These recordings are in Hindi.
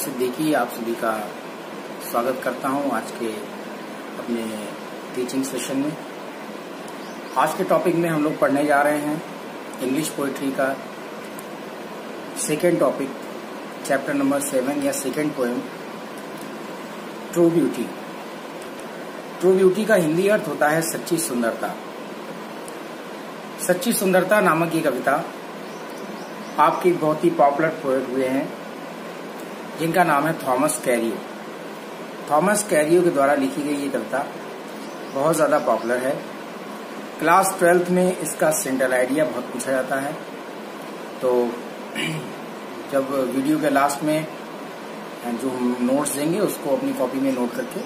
सिद्दीकी आप सभी का स्वागत करता हूं आज के अपने टीचिंग सेशन में। आज के टॉपिक में हम लोग पढ़ने जा रहे हैं इंग्लिश पोइट्री का सेकेंड टॉपिक, चैप्टर नंबर 7 या second poem, true beauty. True beauty का हिंदी अर्थ होता है सच्ची सुंदरता। सच्ची सुंदरता नामक ये कविता आपके बहुत ही पॉपुलर पोएट हुए हैं जिनका नाम है थॉमस कैरियो। थॉमस कैरियो के द्वारा लिखी गई ये कविता बहुत ज्यादा पॉपुलर है। क्लास 12th में इसका सेंट्रल आइडिया बहुत पूछा जाता है, तो जब वीडियो के लास्ट में जो नोट्स देंगे उसको अपनी कॉपी में नोट करके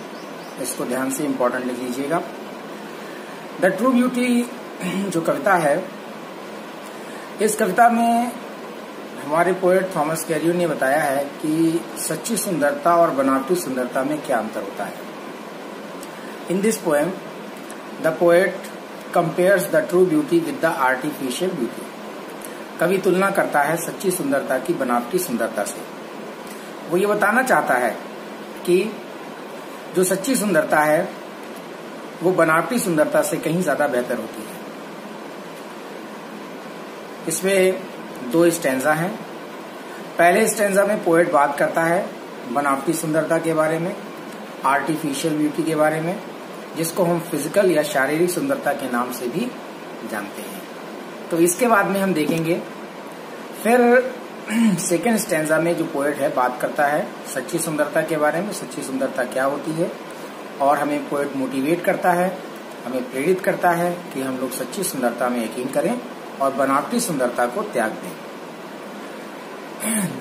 इसको ध्यान से इम्पोर्टेंट लिख लीजिएगा। द ट्रू ब्यूटी जो कविता है, इस कविता में हमारे पोएट थॉमस कैरियो ने बताया है कि सच्ची सुंदरता और बनावटी सुंदरता में क्या अंतर होता है। In this poem the poet compares the true beauty with the artificial beauty. कवि तुलना करता है सच्ची सुंदरता की बनावटी सुंदरता से। वो ये बताना चाहता है कि जो सच्ची सुंदरता है वो बनावटी सुंदरता से कहीं ज्यादा बेहतर होती है। इसमें 2 स्टैंजा हैं। पहले स्टैंजा में पोएट बात करता है बनावटी सुंदरता के बारे में, आर्टिफिशियल ब्यूटी के बारे में, जिसको हम फिजिकल या शारीरिक सुंदरता के नाम से भी जानते हैं। तो इसके बाद में हम देखेंगे फिर सेकेंड स्टैंजा में जो पोएट है बात करता है सच्ची सुंदरता के बारे में, सच्ची सुंदरता क्या होती है, और हमें पोएट मोटिवेट करता है, हमें प्रेरित करता है कि हम लोग सच्ची सुंदरता में यकीन करें और बनावटी सुंदरता को त्याग दें।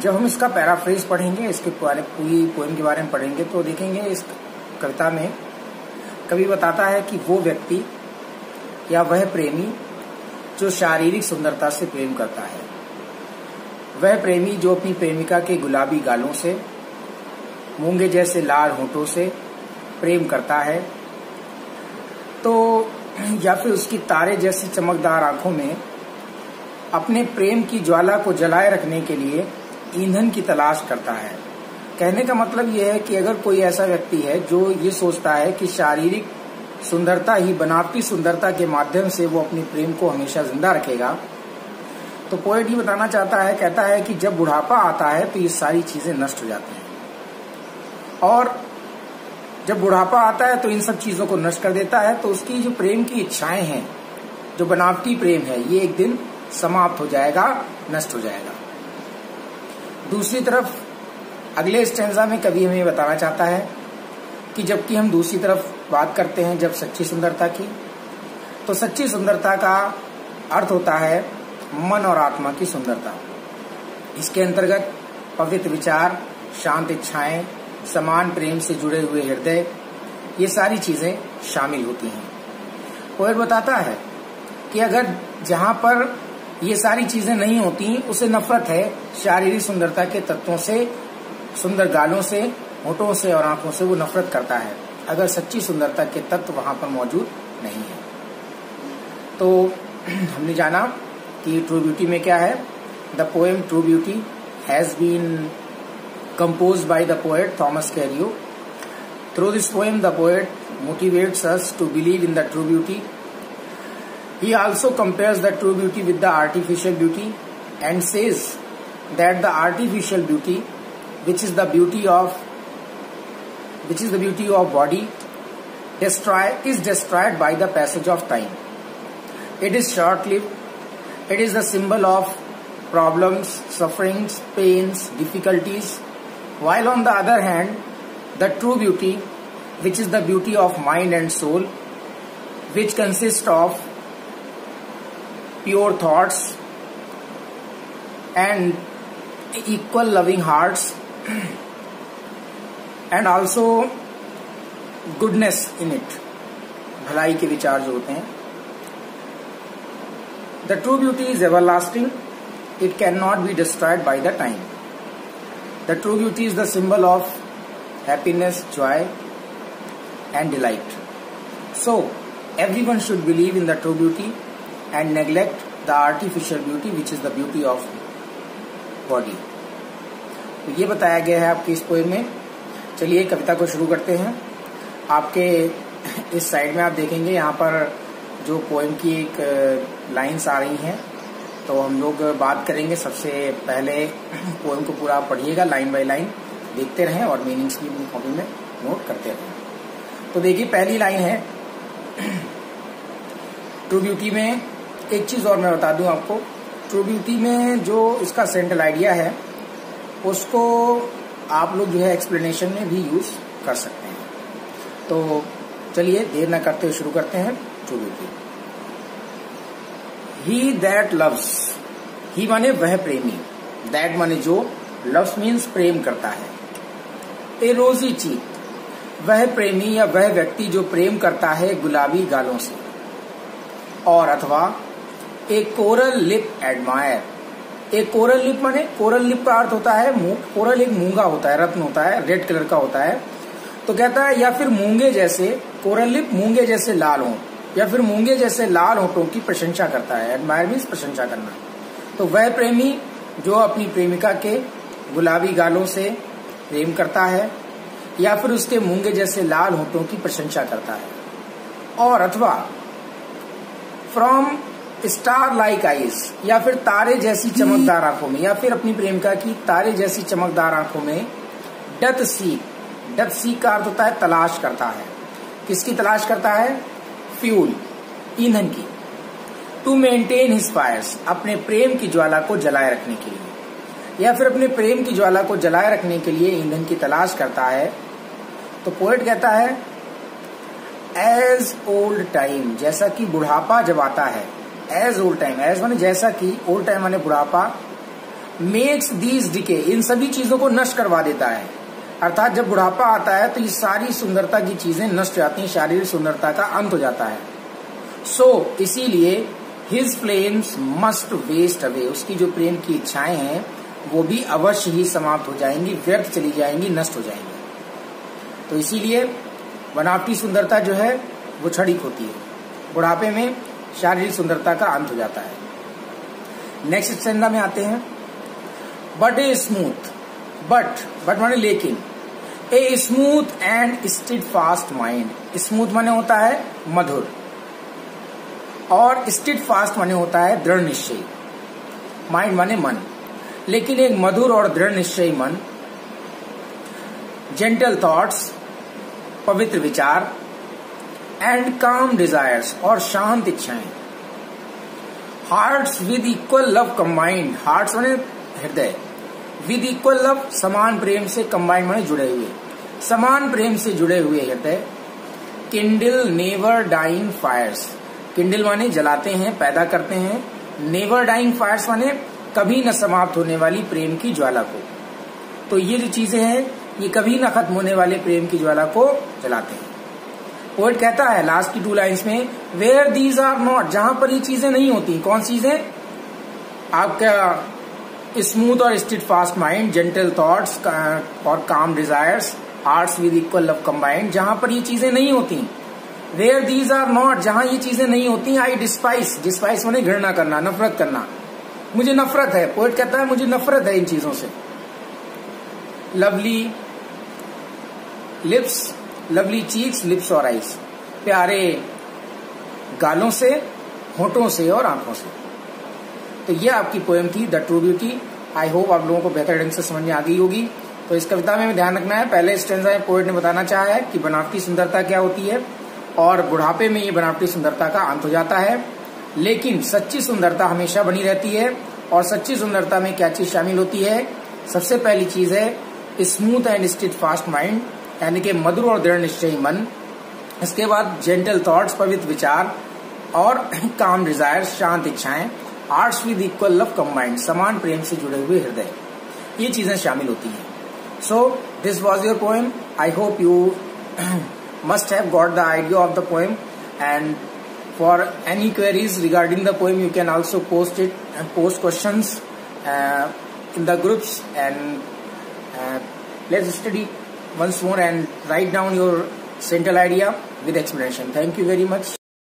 जब हम इसका पैराफ्रेज पढ़ेंगे, इसके पूरी पोएम के बारे में पढ़ेंगे, तो देखेंगे इस कविता में कवि बताता है कि वो व्यक्ति या वह प्रेमी जो शारीरिक सुंदरता से प्रेम करता है, वह प्रेमी जो अपनी प्रेमिका के गुलाबी गालों से, मूंगे जैसे लाल होठों से प्रेम करता है, तो या फिर उसकी तारे जैसी चमकदार आंखों में अपने प्रेम की ज्वाला को जलाए रखने के लिए ईंधन की तलाश करता है। कहने का मतलब यह है कि अगर कोई ऐसा व्यक्ति है जो ये सोचता है कि शारीरिक सुंदरता ही बनावटी सुंदरता के माध्यम से वो अपने प्रेम को हमेशा जिंदा रखेगा, तो पोएट ये बताना चाहता है, कहता है कि जब बुढ़ापा आता है तो ये सारी चीजें नष्ट हो जाती हैं, और जब बुढ़ापा आता है तो इन सब चीजों को नष्ट कर देता है। तो उसकी जो प्रेम की इच्छाएं हैं, जो बनावटी प्रेम है, ये एक दिन समाप्त हो जाएगा, नष्ट हो जाएगा। दूसरी तरफ अगले स्टैंजा में कवि हमें बताना चाहता है कि जबकि हम दूसरी तरफ बात करते हैं जब सच्ची सुंदरता की, तो सच्ची सुंदरता का अर्थ होता है मन और आत्मा की सुंदरता। इसके अंतर्गत पवित्र विचार, शांत इच्छाएं, समान प्रेम से जुड़े हुए हृदय, ये सारी चीजें शामिल होती हैं। पोएट बताता है कि अगर जहां पर ये सारी चीजें नहीं होती, उसे नफरत है शारीरिक सुंदरता के तत्वों से, सुंदर गालों से, होठों से और आंखों से, वो नफरत करता है अगर सच्ची सुंदरता के तत्व वहां पर मौजूद नहीं है। तो हमने जाना कि ट्रू ब्यूटी में क्या है। The poem true beauty has been composed by the poet Thomas Carrier. Through this poem, the poet motivates us to believe in the true beauty. He also compares the true beauty with the artificial beauty and says that the artificial beauty, which is the beauty of body, is destroyed by the passage of time. It is short-lived. It is the symbol of problems, sufferings, pains, difficulties. While on the other hand, the true beauty, which is the beauty of mind and soul, which consists of pure thoughts and equal loving hearts and also goodness in it, भलाई के विचार जो होते हैं. The true beauty is everlasting. It cannot be destroyed by the time. The true beauty is the symbol of happiness, joy and delight. So, everyone should believe in the true beauty and neglect the artificial beauty, which is the beauty of body. तो ये बताया गया है आपकी इस पोएम में। चलिए कविता को शुरू करते हैं। आपके इस साइड में आप देखेंगे यहाँ पर जो पोएम की एक लाइन्स आ रही हैं, तो हम लोग बात करेंगे। सबसे पहले पोएम को पूरा पढ़िएगा, लाइन बाय लाइन देखते रहें और मीनिंग्स भी अपनी कॉपी में नोट करते रहें। तो देखिए पहली लाइन है, ट्रू ब्यूटी में एक चीज और मैं बता दूं आपको, ट्रू ब्यूटी में जो इसका सेंट्रल आइडिया है उसको आप लोग जो है एक्सप्लेनेशन में भी यूज कर सकते हैं। तो चलिए देर न करते हुए शुरू करते हैं। True beauty. He that loves, he माने वह प्रेमी, दैट माने जो, लव्स मीन्स प्रेम करता है। ए रोजी चीक, वह प्रेमी या वह व्यक्ति जो प्रेम करता है गुलाबी गालों से। और अथवा ए कोरल लिप एडमायर, एक कोरल लिप माने, कोरल लिप का अर्थ होता है मूंग, कोरल एक मूंगा होता है, रत्न होता है, रेड कलर का होता है। तो कहता है या फिर मूंगे जैसे, कोरल लिप मूंगे जैसे लाल हो, या फिर मूंगे जैसे लाल होठों की प्रशंसा करता है। एडमायर मीन्स प्रशंसा करना। तो वह प्रेमी जो अपनी प्रेमिका के गुलाबी गालों से प्रेम करता है या फिर उसके मूंगे जैसे लाल होठों की प्रशंसा करता है। और अथवा फ्रॉम स्टार लाइक आईज, या फिर तारे जैसी चमकदार आंखों में, या फिर अपनी प्रेमिका की तारे जैसी चमकदार आंखों में डथ सीक, डथ सीक का अर्थ होता है तलाश करता है। किसकी तलाश करता है? फ्यूल, ईंधन की। टू मेंटेन हिज फायर्स, अपने प्रेम की ज्वाला को जलाए रखने के लिए, या फिर अपने प्रेम की ज्वाला को जलाए रखने के लिए ईंधन की तलाश करता है। तो पोएट कहता है एज ओल्ड टाइम, जैसा कि बुढ़ापा जब आता है। एज ओल्ड टाइम, एज माने जैसा कि, ओल्ड टाइम माने बुढ़ापा। मेक्स दीज डिके, इन सभी चीजों को नष्ट करवा देता है। अर्थात जब बुढ़ापा आता है तो ये सारी सुंदरता की चीजें नष्ट हो जाती हैं, शारीरिक सुंदरता का अंत हो जाता है। सो इसीलिए his flames must waste away, उसकी जो प्रेम की इच्छाएं हैं वो भी अवश्य ही समाप्त हो जाएंगी, व्यर्थ चली जाएंगी, नष्ट हो जाएंगी। तो इसीलिए बनावटी सुंदरता जो है वो क्षणिक होती है, बुढ़ापे में शारीरिक सुंदरता का अंत हो जाता है। नेक्स्ट स्टैंडा में आते हैं। बट ए स्मूथ, बट माने लेकिन, a smooth and steady fast mind, smooth माने होता है मधुर और स्टिड फास्ट माने होता है दृढ़ निश्चय, माइंड माने मन। लेकिन एक मधुर और दृढ़ निश्चयी मन, जेंटल थॉट्स, पवित्र विचार, एंड काम डिजायर्स, और शांत इच्छाएं। Hearts with equal love combined, hearts माने हृदय, विद इक्वल लव समान प्रेम से, कंबाइंड माने जुड़े हुए, समान प्रेम से जुड़े हुए हृदय। Kindle never dying fires, kindle माने जलाते हैं, पैदा करते हैं। नेवर डाइंग फायर्स माने कभी न समाप्त होने वाली प्रेम की ज्वाला को। तो ये जो चीजें हैं ये कभी न खत्म होने वाले प्रेम की ज्वाला को जलाते हैं। पोएट कहता है लास्ट की 2 लाइन्स में, वेयर दीज आर नॉट, जहां पर ये चीजें नहीं होती। कौन चीजें? आपका स्मूथ और स्टिड फास्ट माइंड, जेंटल थॉट्स और काम desires, hearts with equal love combined, जहां पर ये चीजें नहीं होती। वेयर दीज आर नॉट, जहां ये चीजें नहीं होती। आई डिस्पाइस, डिस्पाइस माने घृणा करना, नफरत करना, मुझे नफरत है। पोएट कहता है मुझे नफरत है इन चीजों से। Lovely lips, lovely cheeks, lips और आईज, प्यारे गालों से, होठों से और आंखों से। तो ये आपकी पोएम थी the true beauty. I hope आप लोगों को बेहतर ढंग से समझ में आ गई होगी। तो इस कविता में ध्यान रखना है, पहले स्टेंजा में पोएट ने बताना चाहा है कि बनावटी सुंदरता क्या होती है और बुढ़ापे में ये बनावटी सुंदरता का अंत हो जाता है। लेकिन सच्ची सुंदरता हमेशा बनी रहती है। और सच्ची सुंदरता में क्या चीज शामिल होती है? सबसे पहली चीज है smooth and steady fast mind, यानी कि मधुर और दृढ़ निश्चयी मन। इसके बाद जेंटल थॉट्स, पवित्र विचार, और काम डिजायर्स, शांत इच्छाएं। Hearts with equal love combined, समान प्रेम से जुड़े हुए हृदय, ये चीजें शामिल होती हैं। So this was your poem. I hope you must have got the idea of the poem, and for any queries regarding the poem you can also post it and post questions in the groups, and let's study once more and write down your central idea with explanation. Thank you very much.